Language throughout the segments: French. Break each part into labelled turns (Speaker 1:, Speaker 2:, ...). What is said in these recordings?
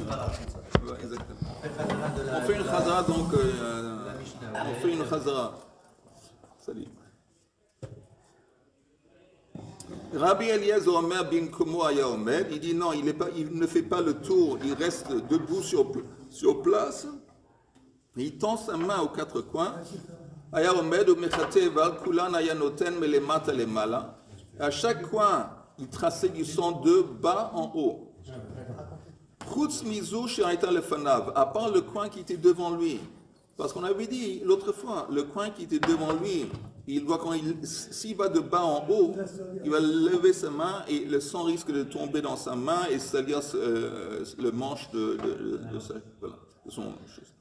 Speaker 1: Ouais, exactement. On fait une chazara, donc on fait une chazara. Salut. Rabbi Eliezer Omer bin Komo Aya Omed, il dit non, il ne fait pas le tour, il reste debout sur place, il tend sa main aux quatre coins. Aya Omed, Umechate Val, Kulan Aya Noten, Melemata Lemala. À chaque coin, il traçait du sang de bas en haut. Chutz Mizou Shiraita Lefanav, à part le coin qui était devant lui. Parce qu'on avait dit l'autre fois, le coin qui était devant lui, il doit, s'il va de bas en haut, il va lever sa main et le sang risque de tomber dans sa main et salir le manche de son chose.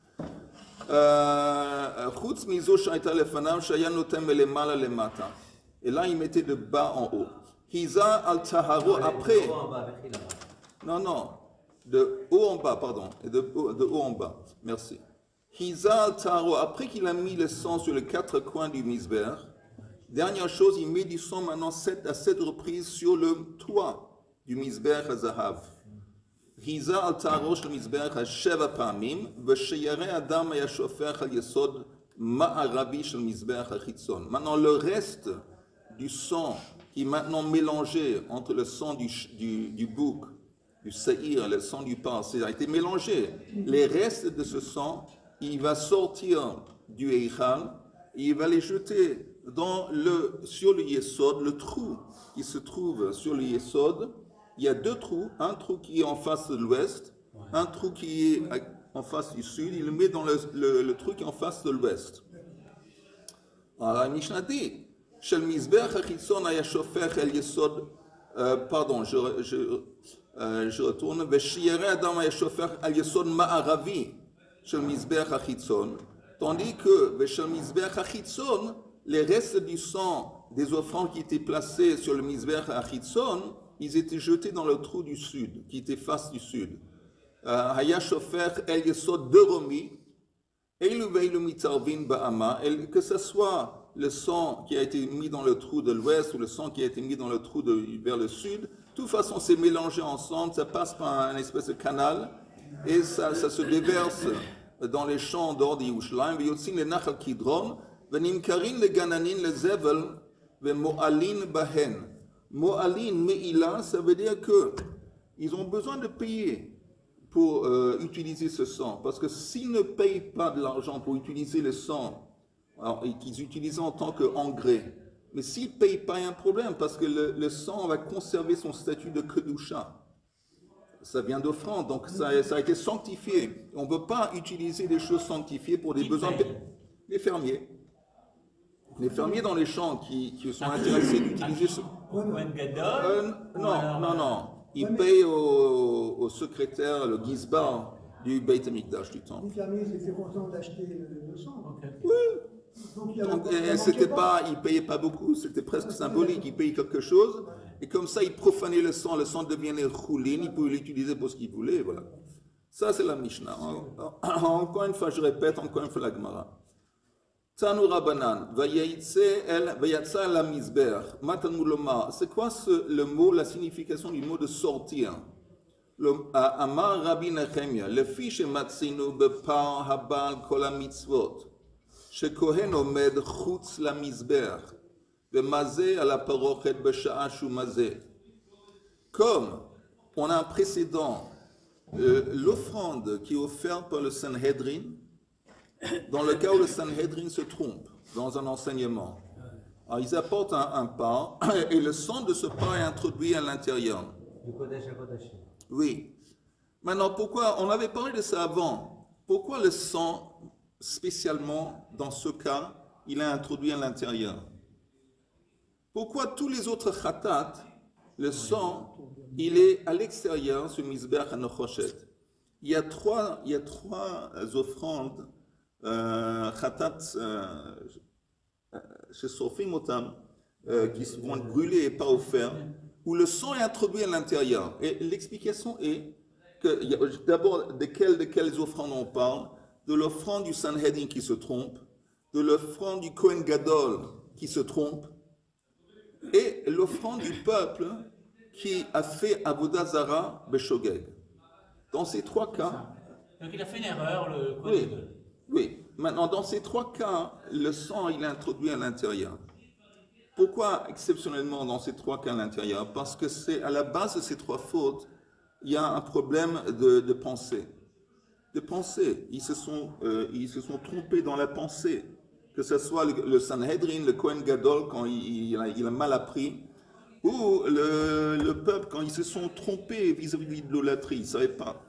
Speaker 1: Chutz Mizou Shiraita Lefanav, Shaya Notem Melemala Lemata. Et là, il mettait de bas en haut. Hiza al Taharo, après. Non. De haut en bas, pardon. De haut en bas. Merci. Hiza al Taharo, après qu'il a mis le sang sur les quatre coins du misber, dernière chose, il met du sang maintenant 7 à 7 reprises sur le toit du misber Zahav. Hiza al Taharo shel misber Sheva Pamim, v'sheyare Adam hayashofer al yesod ma'arabi shel misber hachitzon. Maintenant, le reste du sang qui est maintenant mélangé entre le sang du bouc, du saïr, le sang du pain, ça a été mélangé. Les restes de ce sang, il va sortir du Eichal et il va les jeter sur le Yesod, le trou qui se trouve sur le Yesod. Il y a deux trous, un trou qui est en face de l'ouest, un trou qui est en face du sud. Il le met dans le trou qui est en face de l'ouest. Alors la Mishnah dit, Shel Mizbeach HaChitzon haya shofer el Yesod, pardon, je retourne, Veshiyare Adam haya shofer el Yesod ma'aravi Shel Mizbeach HaChitzon, tandis que Shel Mizbeach HaChitzon, les restes du sang des offrandes qui étaient placés sur le Mizbeach HaChitzon, ils étaient jetés dans le trou du sud, qui était face du sud. Haya shofer el Yesod de Romi, que ce soit le sang qui a été mis dans le trou de l'ouest ou le sang qui a été mis dans le trou vers le sud, de toute façon c'est mélangé ensemble, ça passe par un espèce de canal et ça se déverse dans les champs d'or d'Yerushalayim. V'yotzin le Nachal Kidron, v'nimkarin le Gananin le Zevel, v'mo'alin bahen. Mo'alin, me'ila, ça veut dire que ils ont besoin de payer pour utiliser ce sang. Parce que s'ils ne payent pas de l'argent pour utiliser le sang, alors, qu'ils utilisent en tant qu'engrais, mais s'ils ne payent pas, il y a un problème, parce que le sang va conserver son statut de kedusha. Ça vient d'offrande, donc ça a été sanctifié. On ne peut pas utiliser des choses sanctifiées pour des besoins... Les fermiers. Les fermiers dans les champs qui sont intéressés d'utiliser ce... Non. Ils payent au secrétaire, le gizbar du Beit HaMikdash du temple.
Speaker 2: Les fermiers étaient contents d'acheter le sang.
Speaker 1: Oui. Donc, c'était pas, ils ne payaient pas beaucoup, c'était presque symbolique. Ils payaient quelque chose, et comme ça, ils profanaient le sang devenait roulin, ils pouvaient l'utiliser pour ce qu'ils voulaient. Voilà. Ça, c'est la Mishnah. Encore une fois, je répète, encore une fois la Gemara. Tanu Rabbanan, vayatsa la misber, matan muloma. C'est quoi le mot, la signification du mot de sortir? Amar Rabbi Nechemia, le fiche matzinu bepar habal kol mitzvot, shekohen omed chutz la misber, vemazeh ala parochet besha'a shu mazeh. Comme on a un précédent, l'offrande qui est offerte par le Sanhedrin, dans le cas où le Sanhedrin se trompe dans un enseignement, alors ils apportent un pain et le sang de ce pain est introduit à l'intérieur.
Speaker 3: Du Kodesh à Kodesh.
Speaker 1: Oui. Maintenant, pourquoi, on avait parlé de ça avant, pourquoi le sang, spécialement dans ce cas, il est introduit à l'intérieur? Pourquoi tous les autres khatat, le sang, il est à l'extérieur sur Mizbeach HaNechoshet? Il y a trois offrandes khatat chez Sofim Otam qui vont être brûlées et pas offertes, où le sang est introduit à l'intérieur. Et l'explication est que d'abord de quelles offrandes on parle? De l'offrande du Sanhedrin qui se trompe, de l'offrande du Kohen Gadol qui se trompe, et l'offrande du peuple qui a fait Avodah Zara Beshogeg. Dans ces trois cas...
Speaker 3: Donc il a fait une erreur, le Kohen
Speaker 1: Oui,
Speaker 3: Gadol.
Speaker 1: oui. Maintenant, dans ces trois cas, le sang, il est introduit à l'intérieur. Pourquoi exceptionnellement dans ces trois cas à l'intérieur? Parce que c'est à la base de ces trois fautes, il y a un problème de pensée. De pensée. Ils se sont trompés dans la pensée. Que ce soit le Sanhedrin, le Kohen Gadol, quand il a mal appris, ou le peuple, quand ils se sont trompés vis-à-vis de l'idolâtrie, ils ne savaient pas.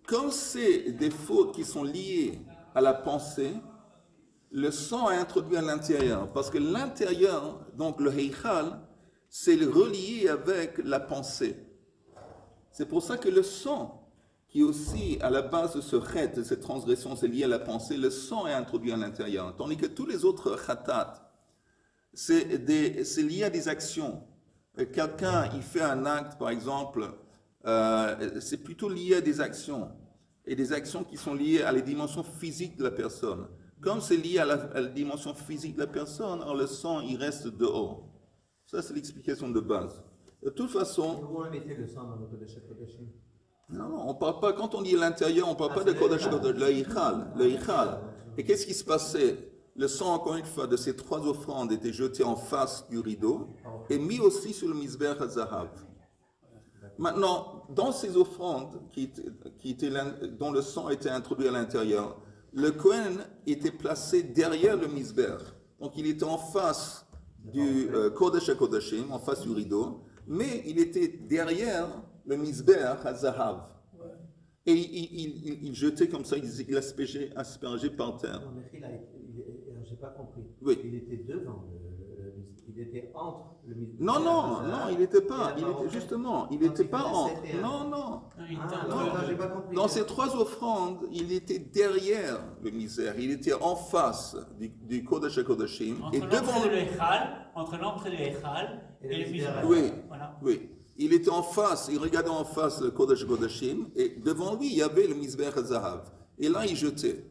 Speaker 1: Comme c'est des fautes qui sont liées à la pensée, le sang est introduit à l'intérieur. Parce que l'intérieur, donc le Heichal, c'est relié avec la pensée. C'est pour ça que le sang, qui est aussi à la base de ce chet, de cette transgression, c'est lié à la pensée, le sang est introduit à l'intérieur. Tandis que tous les autres khatat, c'est lié à des actions. Quelqu'un, il fait un acte, par exemple, c'est plutôt lié à des actions. Et des actions qui sont liées à les dimensions physiques de la personne. Comme c'est lié à la dimension physique de la personne, alors le sang, il reste dehors. Ça, c'est l'explication de base. De toute façon...
Speaker 4: Pourquoi on mettait le sang dans le Kodesh HaKodashim?
Speaker 1: Non, on parle pas, quand on dit l'intérieur, on ne parle pas de Kodesh HaKodashim, le Hichal. Et qu'est-ce qui se passait? Le sang, encore une fois, de ces trois offrandes était jeté en face du rideau et mis aussi sur le Mizbeach HaZahav. Maintenant, dans ces offrandes dont le sang était introduit à l'intérieur, le Kohen était placé derrière le Mizbeach. Donc il était en face du Kodesh HaKodashim, en face du rideau, mais il était derrière le Mizbeach HaZahav. Et il jetait comme ça, il aspergeait par terre.
Speaker 4: Non, mais j'ai pas compris.
Speaker 1: Oui.
Speaker 4: Il était devant, il était entre le Mizbeach.
Speaker 1: Non, il n'était pas. Il n'était pas entre. Non.
Speaker 4: Non, j'ai pas compris.
Speaker 1: Dans ces trois offrandes, il était derrière le Mizbeach. Il était en face du Kodesh HaKodashim. Et devant
Speaker 3: entre l'entrée du Heichal et le Mizbeach.
Speaker 1: Oui,
Speaker 3: Voilà.
Speaker 1: oui. Il était en face, il regardait en face le Kodesh HaKodashim, et devant lui, il y avait le Mizbeach HaZahav. Et là, il jetait.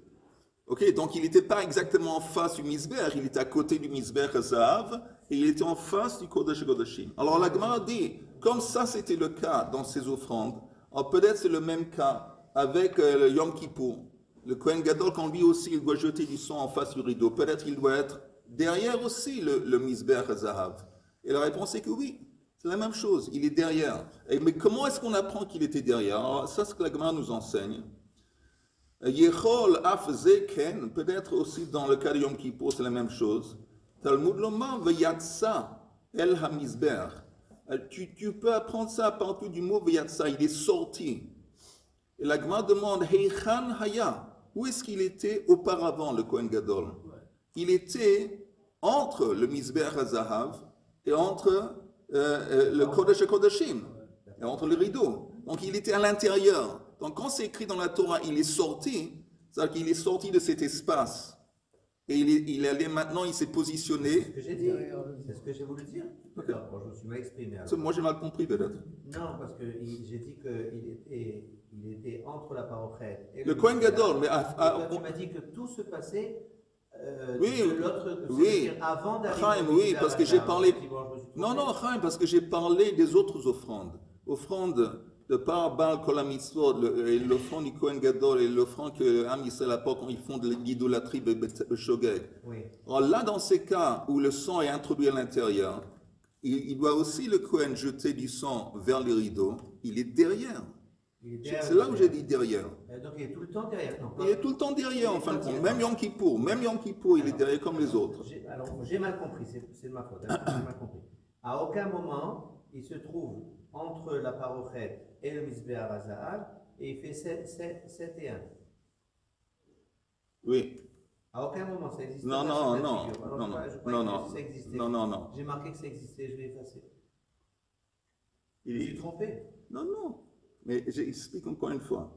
Speaker 1: Ok, donc il n'était pas exactement en face du Mizbeach, il était à côté du Mizbeach HaZahav, et il était en face du Kodesh HaKodashim. Alors la Gemara dit, comme ça c'était le cas dans ces offrandes, alors peut-être c'est le même cas avec le Yom Kippour. Le Kohen Gadol, quand lui aussi, il doit jeter du sang en face du rideau, peut-être qu'il doit être derrière aussi le Mizbeach HaZahav. Et la réponse est que oui. C'est la même chose, il est derrière. Mais comment est-ce qu'on apprend qu'il était derrière? Alors, ça, c'est ce que la Gemara nous enseigne. Yechol af zeken, peut-être aussi dans le cas de Yom Kippour, c'est la même chose. Talmud loma veyatsa el hamizber. Tu peux apprendre ça à partir du mot veyatsa, il est sorti. Et la Gemara demande, heichan haya, où est-ce qu'il était auparavant, le Kohen Gadol? Il était entre le Mizbeach HaZahav et entre le Kodesh HaKodashim, et entre le rideau. Donc il était à l'intérieur. Donc quand c'est écrit dans la Torah, il est sorti, c'est-à-dire qu'il est sorti de cet espace. Et il allait maintenant, il s'est positionné.
Speaker 4: C'est ce que j'ai dit. C'est ce que j'ai voulu dire.
Speaker 1: Okay.
Speaker 4: Bon, je me suis mal exprimé.
Speaker 1: Moi j'ai mal compris peut-être.
Speaker 4: Non, parce que j'ai dit qu'il était entre la parochet et
Speaker 1: le Kohen Gadol. Mais
Speaker 4: tu m'as dit que tout se passait
Speaker 1: oui,
Speaker 4: de l'autre,
Speaker 1: oui.
Speaker 4: Avant d'arriver.
Speaker 1: Chaim, oui, parce que j'ai parlé. Non, Chaim, parce que j'ai parlé des autres offrandes. Offrandes de par Baal Kol HaMitzvot, l'offrande du Kohen Gadol et l'offrande que Am Yisraël apporte quand ils font de l'idolâtrie Shogeg.
Speaker 4: Oui.
Speaker 1: Alors là, dans ces cas où le sang est introduit à l'intérieur, il doit aussi le Kohen jeter du sang vers le rideau. Il est derrière. C'est là où j'ai dit derrière.
Speaker 4: Donc il est tout le temps derrière. Non,
Speaker 1: il est tout le temps derrière en fin de compte. Même Yom Kippour, il est derrière comme les autres.
Speaker 4: Alors j'ai mal compris, c'est de ma faute. J'ai mal compris. À aucun moment il se trouve entre la parochet et le Mizbeach HaZahav et il fait 7 et 1.
Speaker 1: Oui.
Speaker 4: À aucun moment ça existe.
Speaker 1: Non.
Speaker 4: J'ai marqué que ça existait, je l'ai effacé.
Speaker 1: Je
Speaker 4: suis trompé.
Speaker 1: Non. Mais j'explique encore une fois.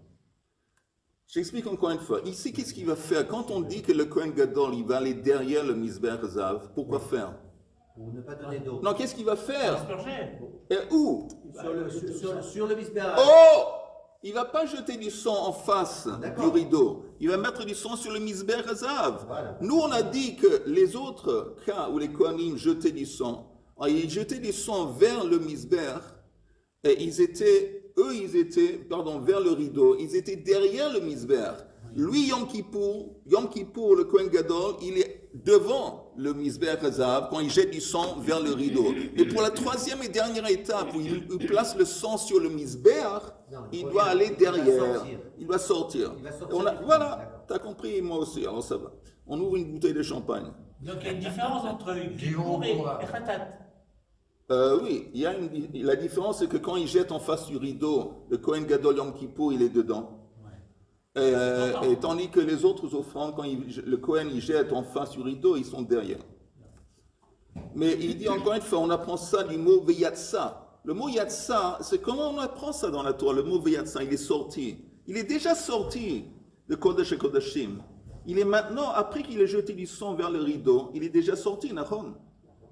Speaker 1: Ici, qu'est-ce qu'il va faire? Quand on dit que le Kohen Gadol, il va aller derrière le Mizbeach HaZahav, pourquoi faire?
Speaker 4: Pour ne pas donner d'eau.
Speaker 1: Non, qu'est-ce qu'il va faire? Et où?
Speaker 4: Sur le Mizbeach.
Speaker 1: Oh! Il ne va pas jeter du sang en face du rideau. Il va mettre du sang sur le Mizbeach HaZahav. Voilà. Nous, on a dit que les autres cas où les Kohanim jetaient du sang, ils jetaient du sang vers le Mizbeach et ils étaient eux, ils étaient, vers le rideau, ils étaient derrière le misber. Lui, Yom Kippour, le Kohen Gadol, il est devant le misber Hazav quand il jette du sang vers le rideau. Et pour la troisième et dernière étape, où il place le sang sur le misber, il doit aller derrière. Il doit sortir. Voilà, tu as compris, moi aussi, alors ça va. On ouvre une bouteille de champagne.
Speaker 3: Donc il y a une différence entre Kippour et Khatat.
Speaker 1: Oui, la différence, c'est que quand il jette en face du rideau, le Kohen Gadol Yom Kippour, il est dedans. Et tandis que les autres offrandes, quand le Kohen il jette en face du rideau, ils sont derrière. Mais il dit encore une fois, on apprend ça du mot Veyatsa. Le mot Yatsa, c'est comment on apprend ça dans la Torah. Le mot Veyatsa, il est sorti. Il est déjà sorti de Kodesh et Kodashim. Il est maintenant, après qu'il ait jeté du sang vers le rideau, il est déjà sorti, Nahon.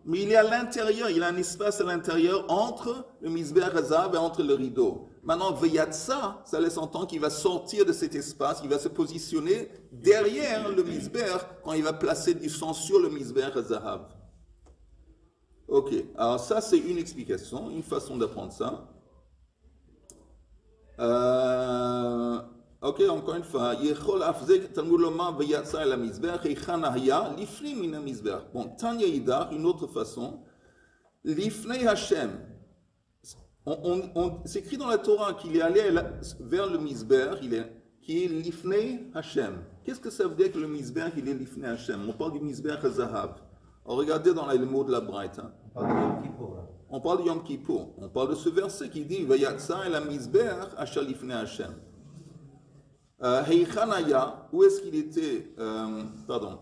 Speaker 1: Mais il est à l'intérieur, il a un espace à l'intérieur entre le Misber Hazav et entre le rideau. Maintenant, Veyatsa, ça laisse entendre qu'il va sortir de cet espace, il va se positionner derrière le Misber quand il va placer du sang sur le Misber Hazav. Ok, alors ça c'est une explication, une façon d'apprendre ça. Ok, encore une fois. Bon, Tanya Idar, une autre façon. Lifnei Hashem. C'est écrit dans la Torah qu'il est allé vers le Misber, qui est Lifnei Hashem. Qu'est-ce que ça veut dire que le Misber, il est Lifnei Hashem? On parle du Misber Hazahav. Regardez dans les mots de la Braïta. On parle de Yom Kippour. On parle de ce verset qui dit Vayatsa el Misber Asher Lifnei Hashem. Heichanaya, où est-ce qu'il était? Pardon.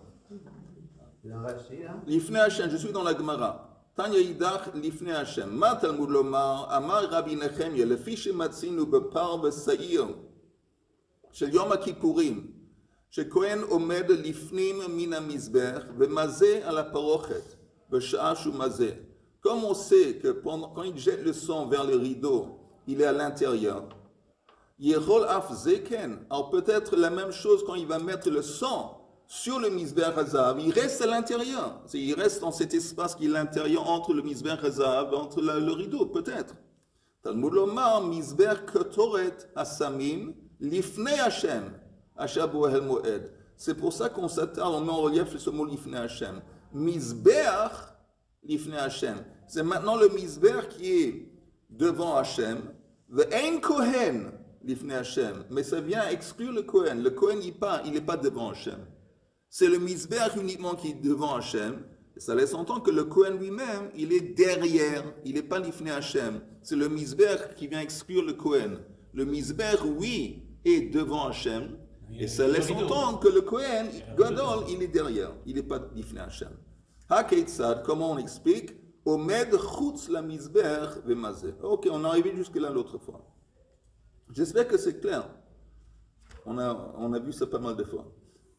Speaker 1: Lifnei Hashem, je suis dans la Gemara. Tanya Idach Lifnei Hashem. Ma Talmud Lomar, Amar Rabbi Nechemia, lefi shematzinu bepar v'sa'ir, shel Yom HaKippurim, שכהן עומד לפנים מן המזבח ומזה על הפרוכת בשעה שהוא מזה. Comme on sait que quand il jette le sang vers le rideau, il est à l'intérieur. Yerol af zeken. Alors peut-être la même chose quand il va mettre le sang sur le misber hazav, il reste à l'intérieur. Il reste dans cet espace qui est l'intérieur entre le misber hazav, entre le rideau, peut-être. Talmud lomar misber ketoret hasamim lifnei Hashem. C'est pour ça qu'on s'attarde, on met en relief ce mot Lifnei Hashem. Misber Lifnei Hashem. C'est maintenant le Misber qui est devant Hashem. Ve'en Kohen Lifnei Hashem. Mais ça vient exclure le Kohen. Le Kohen, il n'est pas devant Hashem. C'est le Misber uniquement qui est devant Hashem. Et ça laisse entendre que le Kohen lui-même, il est derrière. Il n'est pas Lifnei Hashem. C'est le Misber qui vient exclure le Kohen. Le Misber, oui, est devant Hashem. Et ça laisse entendre que le Kohen, Gadol, il est derrière. Il n'est pas Lifnei Hashem. HaKeitzad, comment on explique? Omed chutz la misber v'mazeh. Ok, on est arrivé jusque-là l'autre fois. J'espère que c'est clair. On a vu ça pas mal de fois.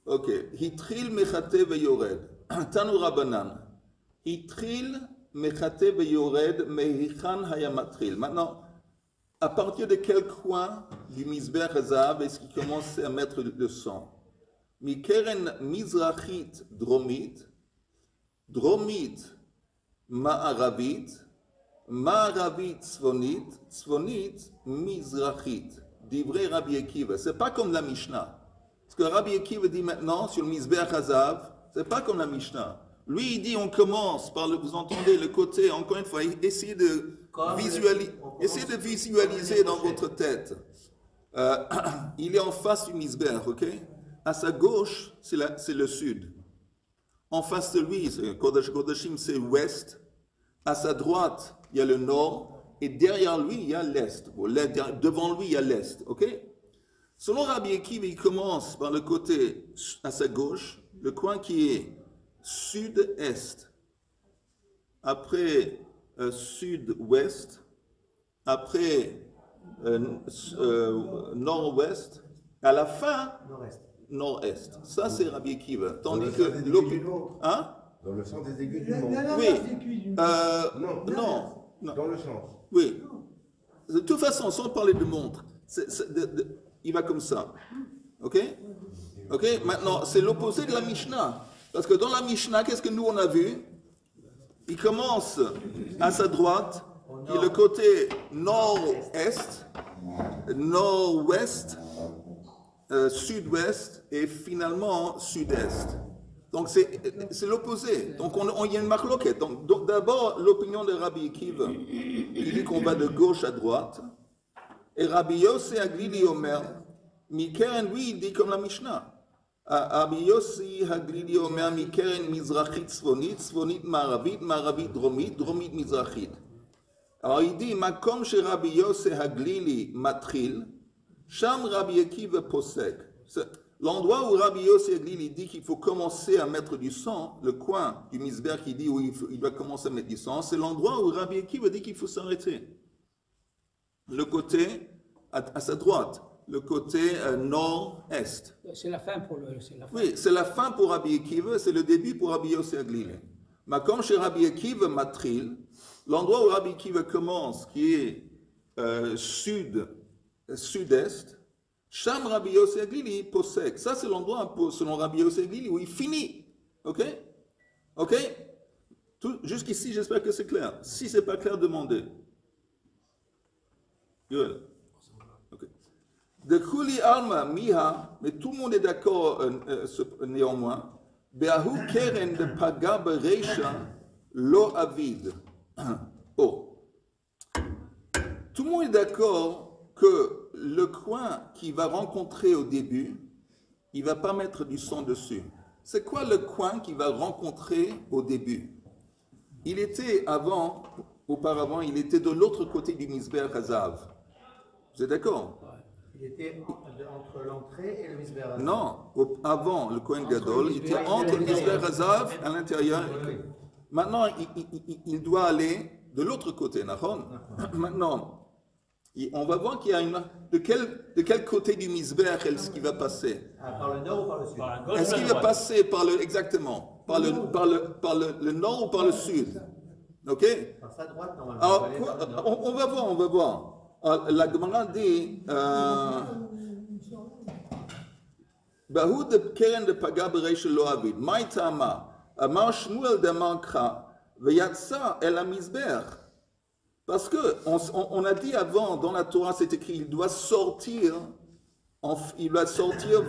Speaker 1: Ok. Hitril mechate veyored. Tanu Rabbanan. Hitril mechate veyored mehichan hayamatril. Maintenant, à partir de quel coin du Misber Hazav est-ce qu'il commence à mettre le sang? Mikeren Mizrachit Dromit, Dromit Ma'aravit, Ma'aravit Tzvonit, Tzvonit Mizrachit. Divrei Rabbi Akiva. C'est pas comme la Mishnah. Ce que Rabbi Akiva dit maintenant sur le Misber Hazav, c'est pas comme la Mishnah. Lui, il dit, on commence par vous entendez le côté, encore une fois, essayez de visualiser dans votre tête. Il est en face du Misber, ok? À sa gauche, c'est le sud. En face de lui, Kodesh Kodashim, c'est l'ouest. À sa droite, il y a le nord. Et derrière lui, il y a l'est. Bon, devant lui, il y a l'est, ok? Selon Rabbi Akiva, il commence par le côté à sa gauche, le coin qui est sud-est, après sud-ouest, après nord-ouest, à la fin nord-est. Ça, c'est Rabbi Akiva. Tandis que hein?
Speaker 5: Dans le sens des aiguilles du monde.
Speaker 1: Oui. Non.
Speaker 5: Dans le sens.
Speaker 1: Oui. De toute façon, sans parler de montre, il va comme ça. Ok? Ok? Maintenant, c'est l'opposé de la Mishnah. Parce que dans la Mishnah, qu'est-ce que nous on a vu? Il commence à sa droite, et le côté nord-est, nord-ouest, sud-ouest et finalement sud-est. Donc c'est l'opposé. Donc il y a une marloquette. Donc d'abord l'opinion de Rabbi Akiva, qui dit qu'on va de gauche à droite. Et Rabbi Yossi Haglili Omer, Mikeren lui il dit comme la Mishnah. Rabbi Yossi Haglili Omer, Mikeren Mizrachit Tzvonit, Tzvonit Maravit, Maravit Dromit, Dromit Mizrachit. Alors il dit, Makom chez Rabbi Yossi Haglili Matril, Sham Rabbi Akiva Posek. L'endroit où Rabbi Yossi Haglili dit qu'il faut commencer à mettre du sang, le coin du misber qui dit où il doit commencer à mettre du sang, c'est l'endroit où Rabbi Akiva dit qu'il faut s'arrêter. Le côté à sa droite, le côté nord-est.
Speaker 6: C'est la fin pour le.
Speaker 1: Oui, c'est la fin pour Rabbi Akiva, c'est le début pour Rabbi Yossi Haglili. Makom chez Rabbi Akiva Matril, l'endroit où Rabbi Akiva commence, qui est sud-est, Sham Rabbi Yossi Haglili Posek. Ça, c'est l'endroit, selon Rabbi Yossi Haglili, où il finit. Ok? Ok? Jusqu'ici, j'espère que c'est clair. Si ce n'est pas clair, demandez. Good. Okay. De Kuli Alma Miha, mais tout le monde est d'accord néanmoins. Beahu Keren de Pagab Reisha Lo Avid. Oh. Tout le monde est d'accord que le coin qu'il va rencontrer au début, il ne va pas mettre du sang dessus. C'est quoi le coin qu'il va rencontrer au début? Il était auparavant, il était de l'autre côté du Misber Hazav. Vous êtes d'accord?
Speaker 4: Il était entre l'entrée et le Misber Hazav.
Speaker 1: Non, avant le Kohen Gadol, il était entre le Misber Hazav à l'intérieur. Maintenant, il doit aller de l'autre côté, Maintenant, on va voir qu'il y a de quel côté du Misber est-ce qu'il va passer?
Speaker 4: Par le nord ou par le sud?
Speaker 1: Est-ce qu'il va passer exactement par le nord ou par le sud? Ok?
Speaker 4: Par sa droite, normalement.
Speaker 1: Alors, on va voir. La Gemara dit Bahud Keren de Pagab Reish Lo Avid, Maïtama, Amar Shmuel de Mankra, Veyatsa El Amizber. Parce que on a dit avant, dans la Torah, c'est écrit, il doit sortir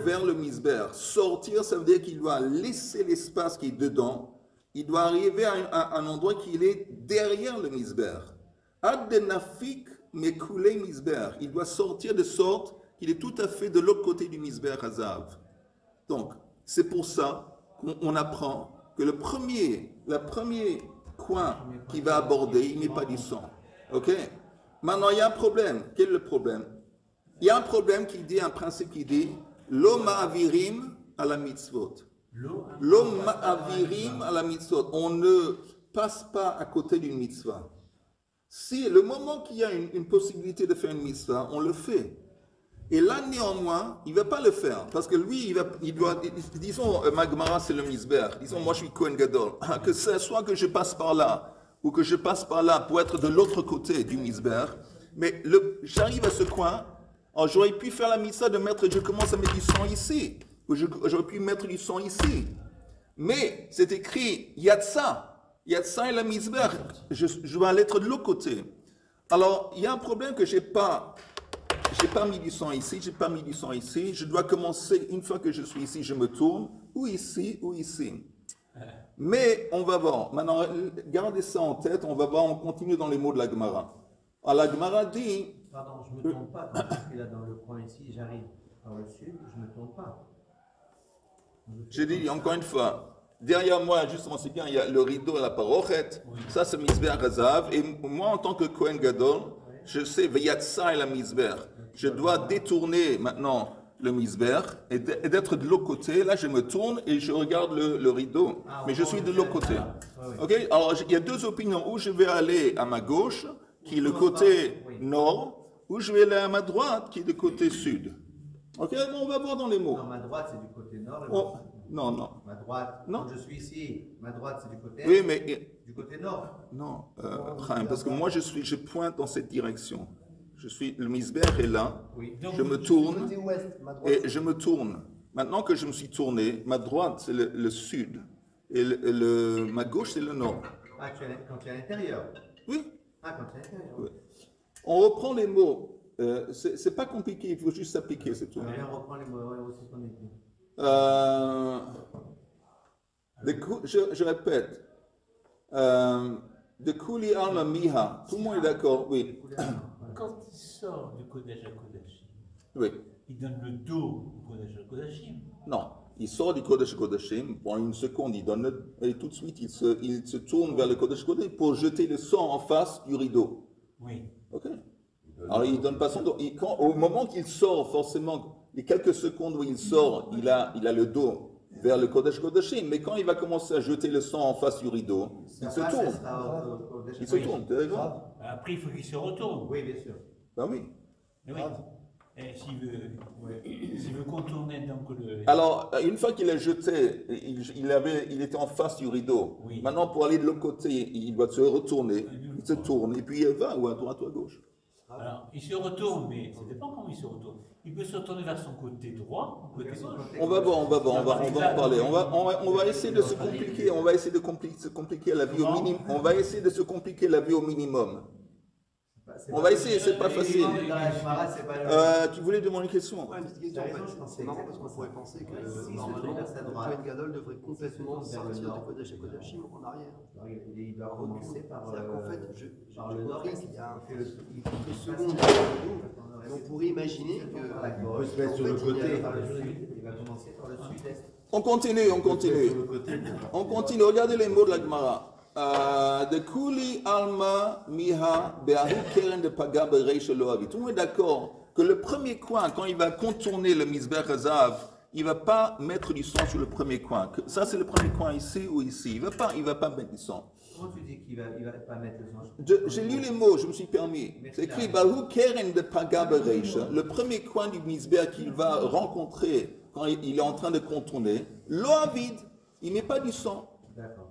Speaker 1: vers le Misber. Sortir, ça veut dire qu'il doit laisser l'espace qui est dedans. Il doit arriver à un endroit qui est derrière le Misber. Ad de Nafik Mekoulé Misber. Il doit sortir de sorte qu'il est tout à fait de l'autre côté du Misber Hazav. Donc, c'est pour ça qu'on apprend que le premier coin qu'il va aborder, il n'est pas du sang. Ok? Maintenant, il y a un problème. Quel est le problème? Il y a un problème un principe qui dit Lo ma'avirim à la mitzvot. Lo ma'avirim à la mitzvot. On ne passe pas à côté d'une mitzvah. Si le moment qu'il y a une possibilité de faire une mitzvah, on le fait. Et là, néanmoins, il ne va pas le faire. Parce que lui, il doit, disons, Magmara, c'est le misber. Disons, moi, je suis Kohen Gadol. Que ce soit que je passe par là, ou que je passe par là pour être de l'autre côté du misber. Mais j'arrive à ce coin, alors j'aurais pu faire la mitzvah je commence à mettre du sang ici. Ou j'aurais pu mettre du sang ici. Mais c'est écrit, Yatsa. Yatsa et la misber. Je dois être de l'autre côté. Alors, il y a un problème que j'ai pas mis du sang ici, j'ai pas mis du sang ici. Je dois commencer, une fois que je suis ici, je me tourne, ou ici, ou ici. Mais on va voir. Maintenant, gardez ça en tête, on va voir, on continue dans les mots de la Gemara. Alors, la Gemara dit...
Speaker 4: Pardon, je ne me tourne pas. Quand je suis là dans le coin ici, j'arrive par le sud, je ne me tourne pas.
Speaker 1: J'ai dit, encore une fois, derrière moi, justement, c'est bien, il y a le rideau à la parochet. Oui. Ça, c'est Misber Hazav. Et moi, en tant que Kohen Gadol, je sais, Veyatsa et la Misber. Je dois détourner maintenant le Misber et d'être de l'autre côté. Là, je me tourne et je regarde le rideau. Mais je suis de l'autre côté. Ok? Alors, il y a deux opinions. Où je vais aller à ma gauche, qui est le côté nord, ou je vais aller à ma droite, qui est le côté sud. Ok? Bon, on va voir dans les mots.
Speaker 4: Non, ma droite, c'est du côté nord.
Speaker 1: Non.
Speaker 4: Ma droite,
Speaker 1: non.
Speaker 4: quand je suis ici, ma droite, c'est du côté
Speaker 1: oui, mais
Speaker 4: du côté nord.
Speaker 1: Non, parce que moi, je pointe dans cette direction. Le misber est là, oui. Je me tourne, et je me tourne. Maintenant que je me suis tourné, ma droite, c'est le sud, et ma gauche, c'est le nord.
Speaker 4: Ah, quand tu es à l'intérieur?
Speaker 1: Oui.
Speaker 4: Ah, quand tu es à l'intérieur.
Speaker 1: Oui. On reprend les mots. c'est pas compliqué, il faut juste s'appliquer, c'est tout.
Speaker 4: On reprend les mots aussi qu'on est dit.
Speaker 1: Je répète. De Kuli Alma Miha. Tout le monde est d'accord, oui.
Speaker 3: Quand il sort du Kodesh à Kodashim,
Speaker 1: Oui.
Speaker 3: il donne le dos au Kodesh à Kodashim.
Speaker 1: Non. Il sort du Kodesh Kodashim, pendant une seconde, il donne et tout de suite, il se tourne vers le Kodesh Kodashim pour jeter le sang en face du rideau.
Speaker 3: Oui.
Speaker 1: Ok. Alors il donne pas son dos. Au moment qu'il sort, forcément, les quelques secondes où il sort, il a le dos vers le Kodesh Kodashim, mais quand il va commencer à jeter le sang en face du rideau, il se tourne. Il se tourne, t'es d'accord?
Speaker 3: Après, il faut qu'il se retourne.
Speaker 4: Oui, bien sûr.
Speaker 1: Ben oui.
Speaker 3: Oui. Et s'il veut contourner donc le...
Speaker 1: Alors, une fois qu'il a jeté, il était en face du rideau.
Speaker 3: Oui.
Speaker 1: Maintenant, pour aller de l'autre côté, il doit se retourner. Il se tourne, et puis il va ou à droite ou à gauche.
Speaker 3: Alors, il se retourne, mais ça dépend comment il se retourne. Il peut se retourner vers son côté droit, côté gauche.
Speaker 1: On va voir, on va en parler. On va essayer de se compliquer, se compliquer la vie au minimum. On va essayer de se compliquer la vie au minimum. On va essayer, c'est pas facile. Tu voulais demander une question?
Speaker 5: Ouais, une petite question. En fait, c'est marrant parce qu'on pourrait penser que normalement, le Kohen Gadol devrait complètement sortir du Kodesh Kodashim en arrière.
Speaker 4: Il doit commencer par.
Speaker 5: C'est-à-dire qu'en fait, j'ai compris qu'il y a un
Speaker 4: le
Speaker 5: second et on pourrait imaginer que.
Speaker 4: Il se met sur le côté. Il va commencer par le sud-est.
Speaker 1: On continue. On continue. Regardez les mots de la Gemara. De Kuli Alma Miha Be'ahu Keren de Paga Bereish Loavi. Tout le monde est d'accord que le premier coin, quand il va contourner le Mizbeach Hazav, il ne va pas mettre du sang sur le premier coin. Ça, c'est le premier coin ici ou ici. Il ne va pas mettre du sang.
Speaker 4: Comment tu dis qu'il ne va pas mettre le sang?
Speaker 1: J'ai lu les mots, je me suis permis. C'est écrit Bahu Keren de Paga Bereish. Le premier coin du Mizbeach qu'il va rencontrer quand il est en train de contourner, Loavid, il ne met pas du sang.
Speaker 4: D'accord.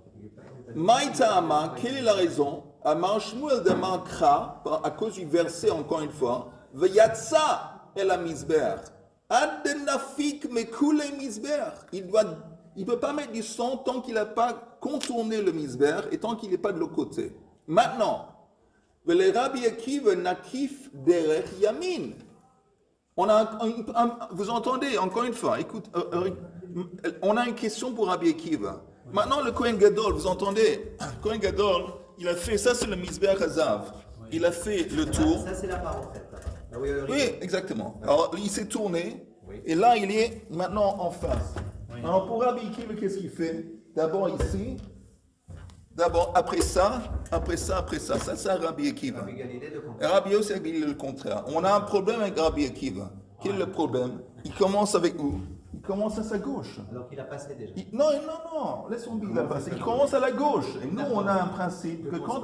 Speaker 1: Maïtama, quelle est la raison? Amar Shmuel de Mankra, à cause du verset encore une fois, Veyatsa el Mizbeach. Ad nafik mekule Mizbeach. Il ne peut pas mettre du sang tant qu'il n'a pas contourné le Mizbeach et tant qu'il n'est pas de l'autre côté. Maintenant, le Rabbi Akiva nakif derech yamin. Vous entendez encore une fois, écoute, on a une question pour Rabbi Akiva. Maintenant, le Kohen Gadol, vous entendez? Le Kohen Gadol, il a fait, ça c'est le Mizbeach Hazav. Il a fait le tour.
Speaker 4: Ça, c'est la parenthèse.
Speaker 1: Oui, exactement. Alors, il s'est tourné, et là, il est maintenant en face. Alors, pour Rabbi Akiva, qu'est-ce qu'il fait? D'abord ici, après ça. Ça, c'est Rabbi Akiva. Et Rabbi Yossi, il est le contraire. On a un problème avec Rabbi Akiva. Quel est le problème? Il commence avec où? Il commence à sa gauche.
Speaker 4: Alors qu'il a passé déjà.
Speaker 1: Non, laisse tomber, il a passé. Il commence à la gauche. Et nous, on a un principe que quand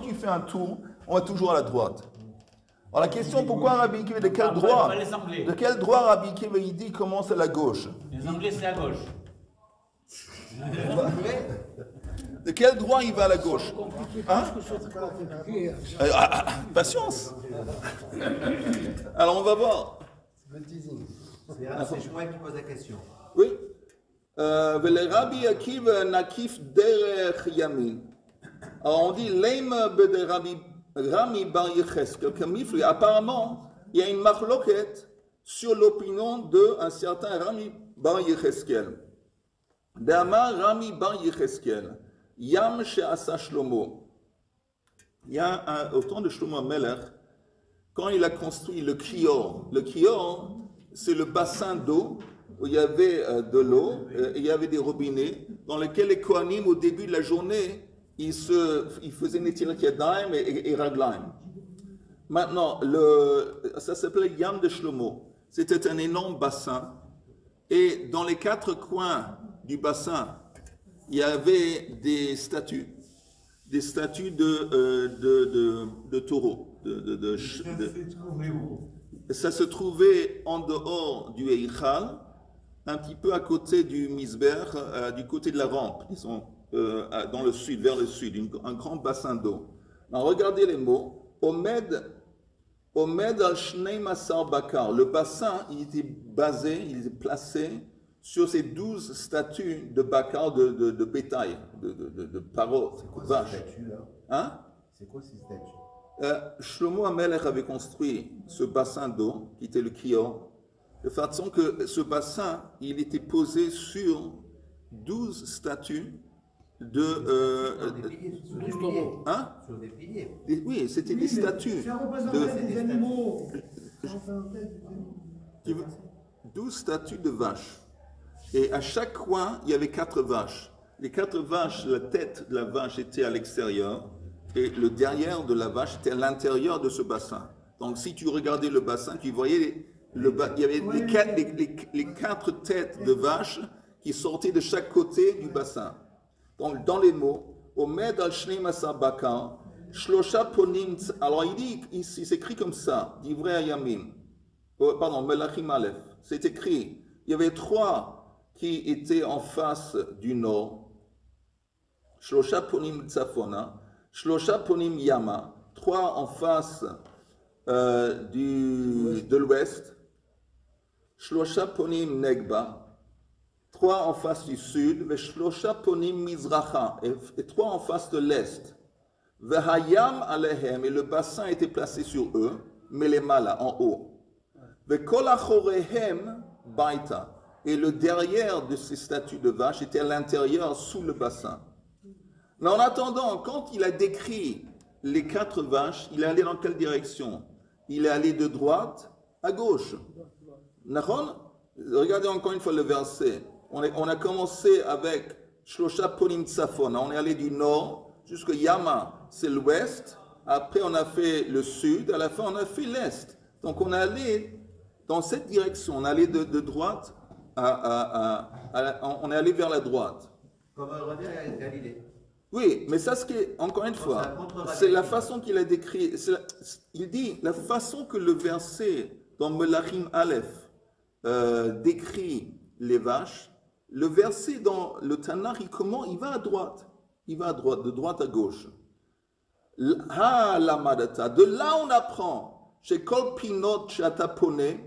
Speaker 1: tu fais un tour, on va toujours à la droite. Alors la question, pourquoi Rabbi Akiva, de quel droit Rabbi Akiva, il dit commence à la gauche?
Speaker 3: Les Anglais, c'est à gauche.
Speaker 1: De quel droit il va à la gauche? Hein? Patience. Alors on va voir.
Speaker 4: C'est Shmuel qui pose la question.
Speaker 1: Oui. Le Rabbi Akiva nakif derech yamin. Alors on dit Leima bede Rami bar Yecheskel kamifli. Apparemment, il y a une machloket sur l'opinion d'un certain Rami bar Yecheskel. D'Amar Rami bar Yecheskel. Yam she'asa Shlomo. Il y a au temps de Shlomo Melech, quand il a construit le Kior. Le Kior, c'est le bassin d'eau où il y avait de l'eau, et il y avait des robinets dans lesquels les Kohanim, au début de la journée, ils faisaient Netilat Yadayim et Raglaim. Maintenant, ça s'appelait Yam de Shlomo. C'était un énorme bassin, et dans les quatre coins du bassin, il y avait des statues de taureaux. Ça se trouvait en dehors du Eichal, un petit peu à côté du Mizbeach, du côté de la rampe, disons, dans le sud, vers le sud, un grand bassin d'eau. Regardez les mots. Omed al Shnei Masar Bakar. Le bassin, il était placé sur ces 12 statues de Bakar de bétail, de parots, de vaches.
Speaker 5: C'est quoi ces statues là?
Speaker 1: Hein?
Speaker 5: C'est quoi ces statues?
Speaker 1: Shlomo HaMelech avait construit ce bassin d'eau, qui était le Kior, de façon que ce bassin, il était posé sur 12 statues de... hein?
Speaker 4: Sur des piliers.
Speaker 1: Oui, c'était des statues.
Speaker 2: Ça représentait des animaux.
Speaker 1: 12 statues de vaches. Et à chaque coin, il y avait 4 vaches. Les 4 vaches, la tête de la vache était à l'extérieur et le derrière de la vache était à l'intérieur de ce bassin. Donc si tu regardais le bassin, tu voyais il y avait les 4 têtes de vaches qui sortaient de chaque côté du bassin. Donc dans les mots, Omed al Shneim Asar Bakar, Shlosha Ponim, alors il dit, ici c'est écrit comme ça, d'Ivrei Ayamim, pardon, Melachim Aleph, c'est écrit, il y avait 3 qui étaient en face du nord, Shlosha Ponim Tzafona, Shlosha Ponim Yama, 3 en face de l'ouest, Shlosha Ponim Negba, 3 en face du sud, Shlosha Ponim Mizracha, et 3 en face de l'est. Vehayam Alehem, et le bassin était placé sur eux, mais les malas en haut. Vekol Achorehem Baita, et le derrière de ces statues de vaches était à l'intérieur, sous le bassin. Mais en attendant, quand il a décrit les 4 vaches, il est allé dans quelle direction? Il est allé de droite à gauche. Regardez encore une fois le verset. On a commencé avec Shlosha Ponim Tzafona. On est allé du nord jusqu'à Yama, c'est l'ouest. Après, on a fait le sud. À la fin, on a fait l'est. Donc, on est allé dans cette direction. On est allé de droite on est allé vers la droite.
Speaker 4: Comme on revient à Galilée.
Speaker 1: Oui, mais ça, encore une fois, c'est la façon qu'il a décrit. Il dit, la façon que le verset dans Melachim Aleph décrit les vaches, le verset dans le Tanakh, il va à droite. Il va à droite, de droite à gauche. Ha lamadata. De là, on apprend, chez Kol Pinot Chatapone,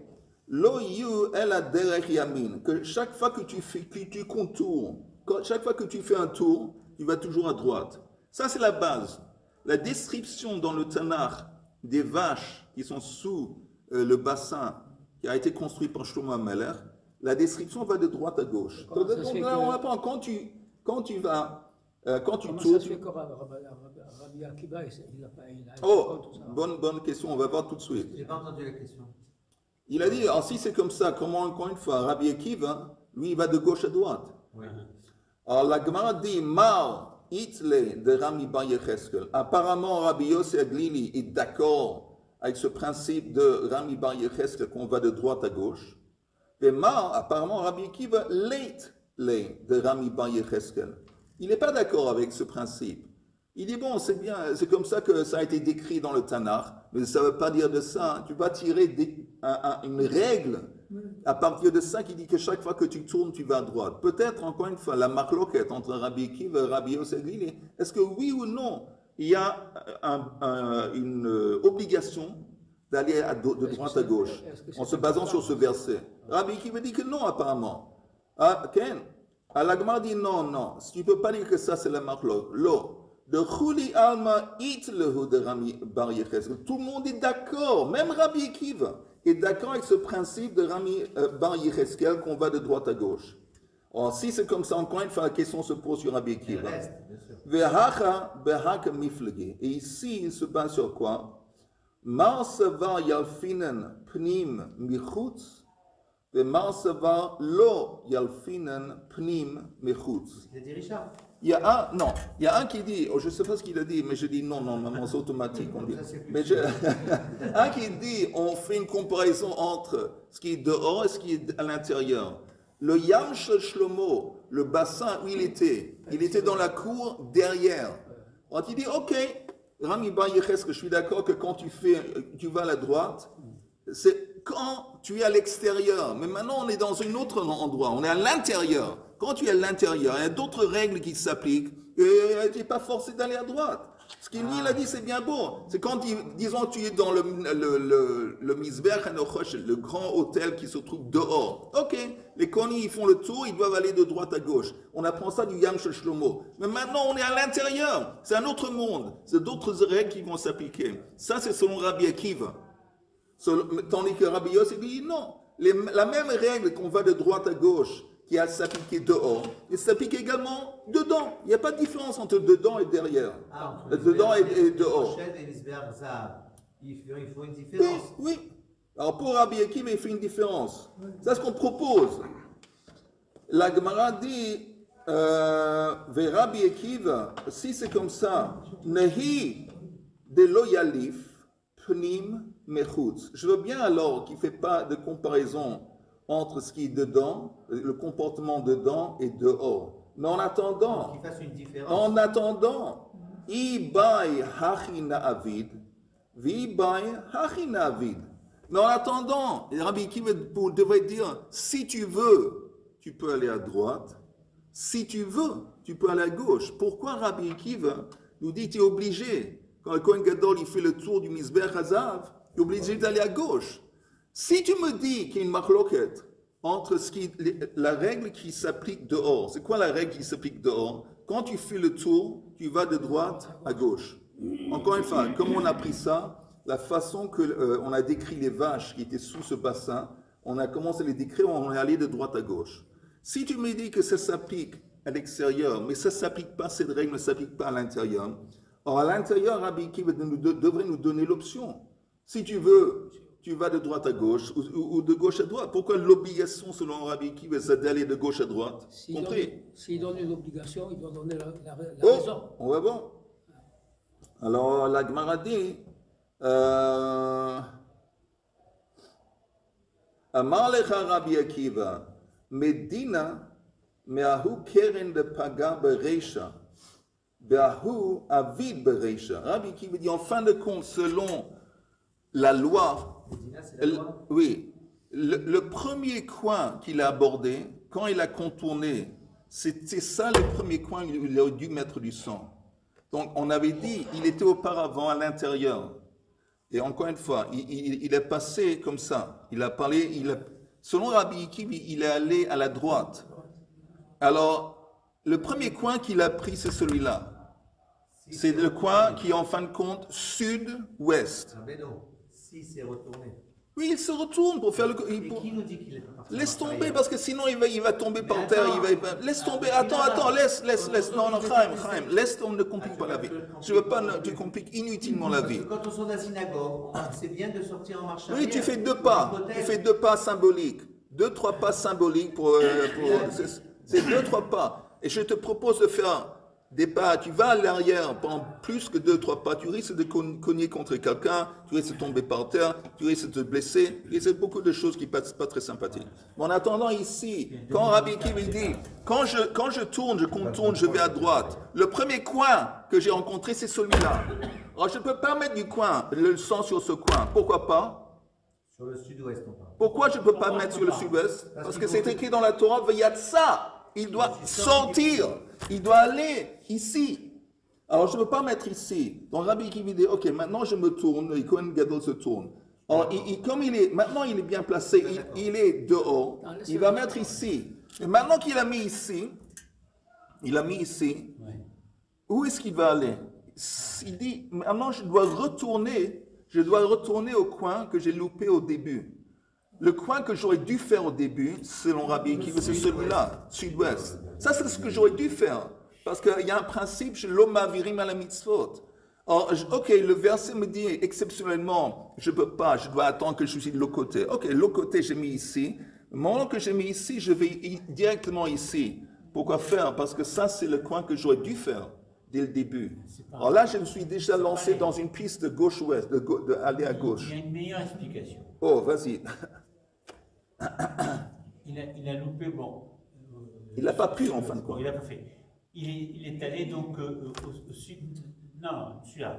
Speaker 1: Lo yu el aderech yamin, que chaque fois que tu contours, chaque fois que tu fais un tour, tu vas toujours à droite. Ça, c'est la base. La description dans le Tanakh des vaches qui sont sous le bassin qui a été construit par Shlomo HaMelech, la description va de droite à gauche. Donc là, on apprend quand tu vas, quand tu tournes. Oh, bonne question, on va voir tout de suite.
Speaker 4: Je n'ai pas entendu la question.
Speaker 1: Il a dit, alors si c'est comme ça, comment encore une fois, Rabbi Akiva, lui, il va de gauche à droite.
Speaker 4: Oui.
Speaker 1: Alors la Gemara dit, Mar itle de Rami Bar Yecheskel. Apparemment, Rabbi Yossi Aglili est d'accord avec ce principe de Rami Bar Yecheskel qu'on va de droite à gauche. Et Mar, apparemment, Rabbi Akiva late de Rami Bar Yecheskel. Il n'est pas d'accord avec ce principe. Il dit, bon, c'est bien, c'est comme ça que ça a été décrit dans le Tanakh, mais ça ne veut pas dire de ça. Tu vas tirer une règle à partir de ça qui dit que chaque fois que tu tournes, tu vas à droite. Peut-être, encore une fois, la marloquette entre Rabbi Akiva et Rabbi Yossi Aglili, est-ce que oui ou non, il y a une obligation d'aller de droite à gauche, en se basant sur ce verset? Rabbi Akiva dit que non, apparemment. Ah, Ken, Al-Agmar dit non. Tu ne peux pas dire que ça, c'est la marloquette. L'eau. De Chuli Alma Itlehu de Rami Bar Yecheskel. Tout le monde est d'accord, même Rabbi Akiva est d'accord avec ce principe de Rami Bar Yecheskel qu'on va de droite à gauche. Alors, si c'est comme ça, encore une fois, la question se pose sur Rabbi Akiva. Vehacha behaka miflegi. Et ici, il se base sur quoi? Mar savar yalfinen pnim michutz, ve mar savar lo yalfinen pnim michutz.
Speaker 4: C'est dit Richard.
Speaker 1: Il y a un qui dit, je ne sais pas ce qu'il a dit, mais je dis non, normalement c'est automatique. On dit. Mais un qui dit, on fait une comparaison entre ce qui est dehors et ce qui est à l'intérieur. Le Yam Shel Shlomo, le bassin où il était dans la cour derrière. On dit, ok, Rami Bar Yecheskel, je suis d'accord que quand tu vas à la droite, c'est quand tu es à l'extérieur. Mais maintenant on est dans un autre endroit, on est à l'intérieur. Quand tu es à l'intérieur, il y a d'autres règles qui s'appliquent et tu n'es pas forcé d'aller à droite. Ce qu'il il a dit, c'est bien beau. C'est quand, disons, tu es dans le Mizbeach HaNochosh, le grand hôtel qui se trouve dehors. Ok, ok, les Kohanim ils font le tour, ils doivent aller de droite à gauche. On apprend ça du Yam Shel Shlomo. Mais maintenant on est à l'intérieur, c'est un autre monde, c'est d'autres règles qui vont s'appliquer. Ça c'est selon Rabbi Akiva. Tandis que Rabbi Yossi dit non, la même règle qu'on va de droite à gauche, qui a s'appliquer dehors, et s'applique également dedans. Il n'y a pas de différence entre dedans et derrière. Dedans et dehors.
Speaker 4: Il faut une différence.
Speaker 1: Oui. Alors pour Rabbi Akiva, il fait une différence. C'est ce qu'on propose. La Gemara dit, Rabbi Akiva, si c'est comme ça, Nehi de loyalif, pnim mechutz. Je veux bien alors qu'il ne fait pas de comparaison entre ce qui est dedans, le comportement dedans et dehors. Mais en attendant,
Speaker 4: qu'il fasse une différence.
Speaker 1: En attendant, ibai hachina avid, vibai hachina avid. Mais en attendant, Rabbi Akiva devrait dire, si tu veux, tu peux aller à droite. Si tu veux, tu peux aller à gauche. Pourquoi Rabbi Akiva nous dit, tu es obligé, quand le Kohen Gadol il fait le tour du Mizbeach Hazav, tu es obligé d'aller à gauche. Si tu me dis qu'il y a une marloquette entre la règle qui s'applique dehors, c'est quoi la règle qui s'applique dehors? Quand tu fais le tour, tu vas de droite à gauche. Encore une fois, comment on a pris ça? La façon qu'on a décrit les vaches qui étaient sous ce bassin, on a commencé à les décrire, on est allé de droite à gauche. Si tu me dis que ça s'applique à l'extérieur, mais ça ne s'applique pas, cette règle ne s'applique pas à l'intérieur, alors à l'intérieur, Rabbi Akiva devrait nous donner l'option. Si tu veux, tu vas de droite à gauche ou de gauche à droite. Pourquoi l'obligation, selon Rabbi Akiva, c'est d'aller de gauche à droite?
Speaker 2: S'il donne une obligation, il doit donner la raison.
Speaker 1: On va voir. Alors, la Gemara dit, Amar lecha Rabbi Akiva, Medina, me'ahu keren de paga bereisha, be'ahu avid bereisha. Rabbi Akiva dit, en fin de compte, selon la loi, oui, le premier coin qu'il a abordé, quand il a contourné, c'était ça le premier coin où il a dû mettre du sang. Donc on avait dit, il était auparavant à l'intérieur. Et encore une fois, il est passé comme ça. Il a parlé, selon Rabbi Akiva, il est allé à la droite. Alors, le premier coin qu'il a pris, c'est celui-là. C'est le coin qui est en fin de compte sud-ouest.
Speaker 4: Mais non. Si c'est retourné.
Speaker 1: Oui, il se retourne pour faire le...
Speaker 4: Qui nous dit qu'il est parti?
Speaker 1: Laisse tomber, parce que sinon il va tomber par terre. Laisse tomber. Attends, laisse. Non, Chaim, laisse, on ne complique pas la vie. Je ne veux pas que tu compliques inutilement la vie.
Speaker 4: Quand on sort de la synagogue, c'est bien de sortir en marche arrière.
Speaker 1: Oui, tu fais 2 pas. Tu fais 2 pas symboliques. 2-3 pas symboliques c'est 2-3 pas. Et je te propose de faire des pas, tu vas à l'arrière pendant plus que 2-3 pas, tu risques de cogner contre quelqu'un, tu risques de tomber par terre, tu risques de te blesser, et c'est beaucoup de choses qui ne sont pas très sympathiques. Mais en attendant ici, quand Rabbi Akiva dit, quand je tourne, je contourne, je vais à droite, le premier coin que j'ai rencontré, c'est celui-là. Alors je ne peux pas mettre du coin, le sang sur ce coin, pourquoi pas?
Speaker 4: Sur le sud-ouest, on parle.
Speaker 1: Pourquoi je ne peux pas mettre sur le sud-ouest? Parce que c'est écrit dans la Torah, Vayatsa. Il doit sortir, il doit aller ici. Alors je ne peux pas mettre ici. Donc Rabbi Akiva dit, ok, maintenant je me tourne, et Kohen Gadol se tourne. Alors comme maintenant il est bien placé, il est dehors, il va mettre ici. Et maintenant qu'il a mis ici, où est-ce qu'il va aller? Il dit, maintenant je dois retourner au coin que j'ai loupé au début. Le coin que j'aurais dû faire au début, selon Rabbi Akiva, c'est celui-là, sud-ouest. Ça, c'est ce que j'aurais dû faire. Parce qu'il y a un principe chez l'homme avirim à la mitzvot. Alors, ok, le verset me dit exceptionnellement, je ne peux pas, je dois attendre que je suis de l'autre côté. Ok, l'autre côté, j'ai mis ici. Maintenant que j'ai mis ici, je vais directement ici. Pourquoi faire? Parce que ça, c'est le coin que j'aurais dû faire dès le début. Alors là, je me suis déjà lancé dans une piste de gauche-ouest, d'aller à gauche.
Speaker 3: Il y a une meilleure explication.
Speaker 1: Oh, vas-y.
Speaker 3: Il a loupé, bon.
Speaker 1: Il n'a pas pu en fin de compte.
Speaker 3: Il n'a pas fait. Il est allé donc au sud. Non, celui-là.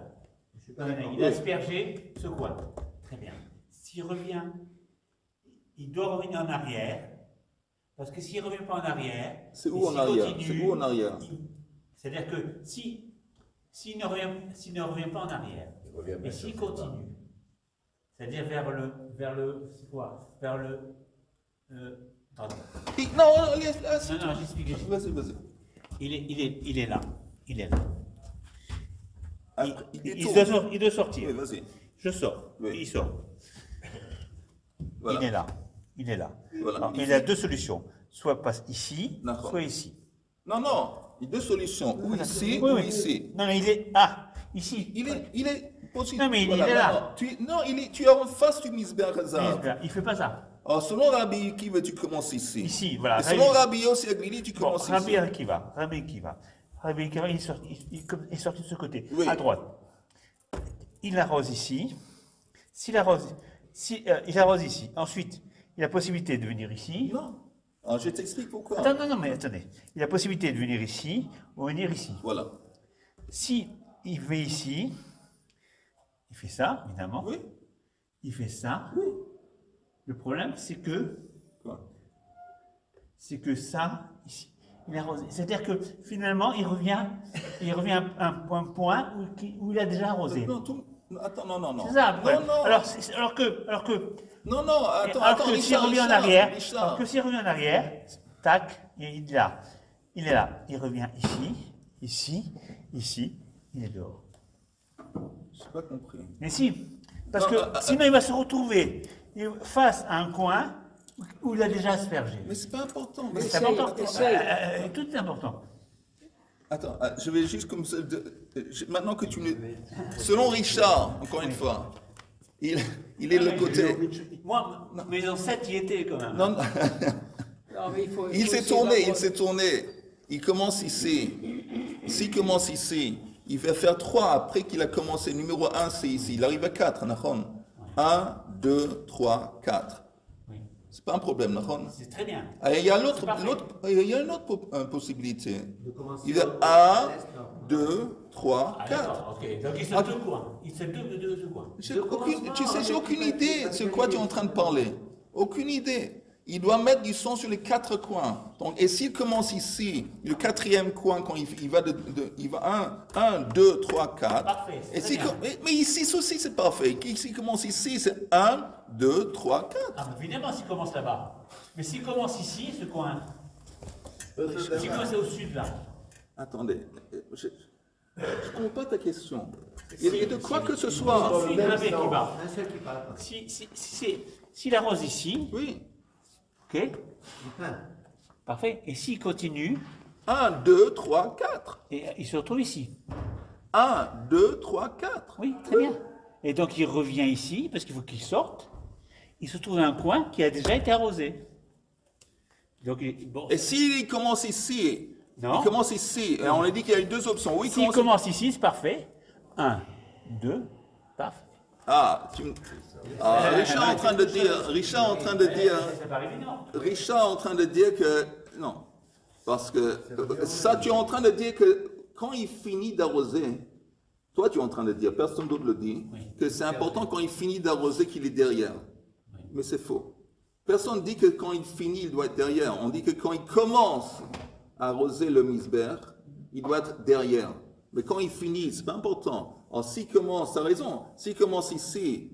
Speaker 3: Il a aspergé ce coin. Très bien. S'il revient, il doit revenir en arrière. Parce que s'il ne revient pas en arrière.
Speaker 1: C'est où en arrière? C'est où en arrière?
Speaker 3: C'est-à-dire que s'il ne revient pas en arrière, et s'il continue, c'est-à-dire vers le, c'est quoi? Vers le, attendez,
Speaker 1: Non, laisse.
Speaker 3: Non, j'explique.
Speaker 1: Vas-y, vas-y.
Speaker 3: Il est là. Il est là.
Speaker 1: Après,
Speaker 3: Il doit sortir.
Speaker 1: Oui, vas-y.
Speaker 3: Je sors.
Speaker 1: Oui.
Speaker 3: Il sort.
Speaker 1: Voilà.
Speaker 3: Il est là.
Speaker 1: Voilà.
Speaker 3: Alors, il a deux solutions. Soit passe ici,
Speaker 1: D'accord.
Speaker 3: soit ici.
Speaker 1: Non, il y a deux solutions. Ou ici,
Speaker 3: Oui,
Speaker 1: ou
Speaker 3: oui.
Speaker 1: ici.
Speaker 3: Non, mais il est... Ah, ici.
Speaker 1: Il est possible.
Speaker 3: Non, mais il est là.
Speaker 1: Tu es en face du Misbeh Hazar.
Speaker 3: Il fait pas ça.
Speaker 1: Alors, selon Rabbi Akiva, tu commences ici.
Speaker 3: Ici, voilà.
Speaker 1: Et selon Rabbi Yossi Aglili, tu commences ici.
Speaker 3: Rabbi Akiva, il est sorti de ce côté,
Speaker 1: Oui.
Speaker 3: à droite. Il arrose ici. Il arrose ici. Ensuite, il a la possibilité de venir ici.
Speaker 1: Non. Alors, je t'explique pourquoi.
Speaker 3: Attends, non, mais attendez. Il a la possibilité de venir ici ou venir ici.
Speaker 1: Voilà.
Speaker 3: Si il va ici, il fait ça, évidemment.
Speaker 1: Oui.
Speaker 3: Il fait ça.
Speaker 1: Oui.
Speaker 3: Le problème, c'est que ça, ici, il a arrosé. C'est-à-dire que finalement, il revient à un point où il a déjà arrosé.
Speaker 1: Attends, non.
Speaker 3: C'est ça.
Speaker 1: Non,
Speaker 3: Voilà.
Speaker 1: non.
Speaker 3: Alors que
Speaker 1: Non, attends,
Speaker 3: que s'il
Speaker 1: Richard,
Speaker 3: revient en
Speaker 1: Richard,
Speaker 3: arrière,
Speaker 1: Richard.
Speaker 3: alors que s'il revient en arrière, tac, il est là. Il est là. Il revient ici, il est dehors.
Speaker 1: Je n'ai pas compris.
Speaker 3: Mais si, parce
Speaker 1: Non,
Speaker 3: que sinon il va se retrouver face à un coin où il a déjà aspergé.
Speaker 1: Mais c'est pas important.
Speaker 3: C'est important.
Speaker 2: essaye.
Speaker 3: Tout est important.
Speaker 1: Attends, je vais juste comme ça. Maintenant que tu me. Selon Richard, encore une fois, il est le côté.
Speaker 3: Moi, mes ancêtres y étaient quand même.
Speaker 1: Non,
Speaker 2: Non, mais
Speaker 1: il s'est tourné. Il commence ici. S'il commence ici, il va faire 3 après qu'il a commencé. Numéro 1, c'est ici. Il arrive à 4, Nahon. 1, 2, 3, 4.
Speaker 3: Oui.
Speaker 1: C'est pas un problème, Nahon.
Speaker 3: C'est très bien.
Speaker 1: Il y a il y a une autre possibilité. Il y a 1, 2, 3, 4.
Speaker 3: D'accord, ok. Donc il se deux coins. Il se deux coins.
Speaker 1: J'ai aucune idée de quoi tu es en train de parler. Aucune idée. Il doit mettre du son sur les 4 coins. Donc, et s'il commence ici, le 4e coin, quand il va 1, 2, 3, 4.
Speaker 3: Parfait.
Speaker 1: Mais ici aussi, c'est parfait. S'il commence ici, c'est 1, 2, 3, 4.
Speaker 3: Ah, évidemment, s'il commence là-bas. Mais s'il commence ici, ce coin. S'il commence au sud, là.
Speaker 1: Attendez. Je ne comprends pas ta question. Et de quoi que ce soit.
Speaker 3: Au sud, avec qui va.
Speaker 4: Un seul qui parle.
Speaker 3: S'il arrose ici,
Speaker 1: Oui.
Speaker 3: ok, parfait. Et s'il continue,
Speaker 1: 1, 2, 3, 4.
Speaker 3: et il se retrouve ici.
Speaker 1: 1, 2, 3, 4.
Speaker 3: Oui, très bien. Et donc il revient ici, parce qu'il faut qu'il sorte. Il se trouve un coin qui a déjà été arrosé. Donc, bon,
Speaker 1: Et s'il commence ici,
Speaker 3: Non.
Speaker 1: il commence ici, et on a dit qu'il y a eu 2 options. Oui,
Speaker 3: s'il commence ici, c'est parfait. 1, 2, parfait.
Speaker 1: Richard est en train de dire que non, parce que ça, tu es en train de dire que quand il finit d'arroser, toi tu es en train de dire, personne d'autre le dit, que c'est important quand il finit d'arroser qu'il est derrière. Mais c'est faux. Personne ne dit que quand il finit, il doit être derrière. On dit que quand il commence à arroser le misber, il doit être derrière. Mais quand il finit, c'est pas important. Alors s'il commence, tu as raison, s'il commence ici,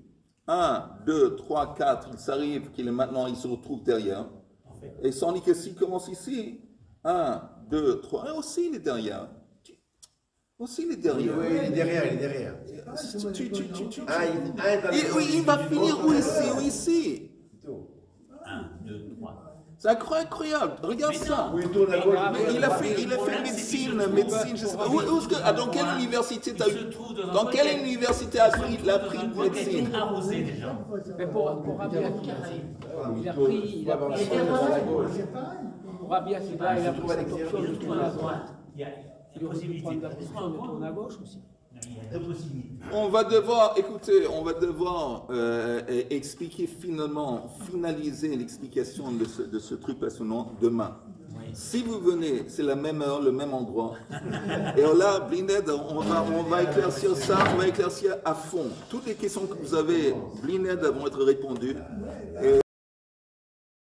Speaker 1: 1, 2, 3, 4, il s'arrive qu'il est maintenant, il se retrouve derrière. Et sans dit que s'il commence ici, 1, 2, 3, aussi il est derrière. Aussi il est derrière.
Speaker 5: Oui, il est derrière.
Speaker 1: Il va finir où ici, ou ici.
Speaker 3: 1, 2, 3.
Speaker 1: C'est incroyable, regarde ça.
Speaker 5: Oui, il tourne à gauche.
Speaker 1: Mais il a fait médecine, je sais pas. Dans quelle université t'as eu? Dans quelle université a pris médecine?
Speaker 3: Arrosé déjà.
Speaker 2: Mais pour Rabbi Akiva, il a pris
Speaker 3: Pour
Speaker 2: Rabbi Akiva, il a pris cette option de tourner à droite.
Speaker 3: Il y a
Speaker 2: Il aurait pu prendre la position de tourner à gauche aussi.
Speaker 3: Il y a deux possibilités.
Speaker 1: On va devoir expliquer finaliser l'explication de ce truc passionnant demain. Si vous venez, c'est la même heure, le même endroit. Et là, Blined, on va éclaircir ça, on va éclaircir à fond. Toutes les questions que vous avez, Blined, vont être répondues.